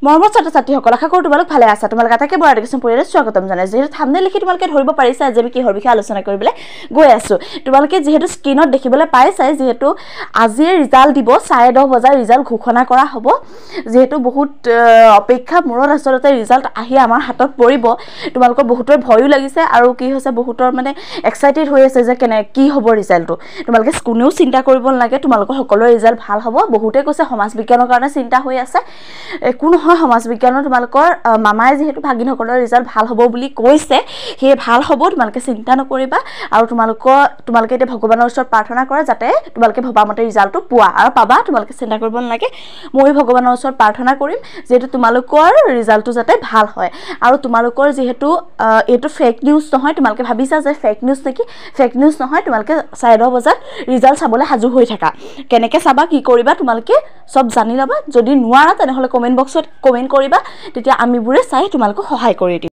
মৰমৰ ছাত্ৰ-ছাত্ৰীসকল আশা কৰোঁ তোমালোক ভালে আছা তোমালোক আটাইকে বৰ এডুকেশ্যন পৰিয়ালত স্বাগতম জনাইছো যেহেতু থাম্বনেল লিখি তোমালোকে ধৰিব পাৰিছা যে আমি কিহৰ বিষয়ে আলোচনা কৰিবলৈ গৈ আছো তোমালোকে যেহেতু স্ক্ৰিনত দেখিবলৈ পাইছাই যেহেতু আজিৰ ৰিজাল্ট দিব 10:30 বজাৰ ৰিজাল্ট ঘোষণা কৰা হ'ব যেহেতু বহুত অপেক্ষা মূৰত আচলতে ৰিজাল্ট আহি আমাৰ হাতত পৰিব তোমালোকৰ বহুতৰ ভয়ও লাগিছে আৰু কি হৈছে বহুতৰ মানে এক্সাইটেড হৈ আছে যে কেনে কি হ'ব ৰিজাল্টটো তোমালোকে কোনেও চিন্তা কৰিব নালাগে তোমালোকৰ সকলোৰে ৰিজাল্ট ভাল হ'ব বহুতে কৈছে সমাজ বিজ্ঞানৰ কাৰণে চিন্তা হৈ আছে একো নহয় সমাজ বিজ্ঞানৰ তোমালোকৰ মামাই যেহেতু ভাগিনসকলৰ ৰিজাল্ট ভাল হ'ব বুলি কৈছে হে ভাল হ'ব তোমালোকে চিন্তা নকৰিবা আৰু তোমালোকে এতিয়া ভগৱানৰ ওচৰত প্ৰাৰ্থনা কৰা যাতে তোমালোকে ভবামতে ৰিজাল্টটো পোৱা আৰু পাবা তোমালোকে চিন্তা কৰিব নালাগে মই ভগৱানৰ ওচৰত প্ৰাৰ্থনা কৰিম যেহেতু তোমালোকৰ ৰিজাল্টটো যাতে ভাল হয় আৰু তোমালোকৰ যেহেতু এটো ফেক নিউজ নহয় তোমালোকে ভাবিছা যে ফেক নিউজ নেকি ফেক নিউজ নহয় তোমালোকে 10:30 বজাত ৰিজাল্ট চাবলৈ হাজু হৈ থাকা কেনেকৈ চাবা কি কৰিবা তোমালোকে সব জানি লবা যদি নোৱাৰা তেনেহলে কমেন্ট বক্সত কমেন্ট কৰিবা তেতিয়া আমিবোৰে চাই তোমালোকক সহায় কৰি দিম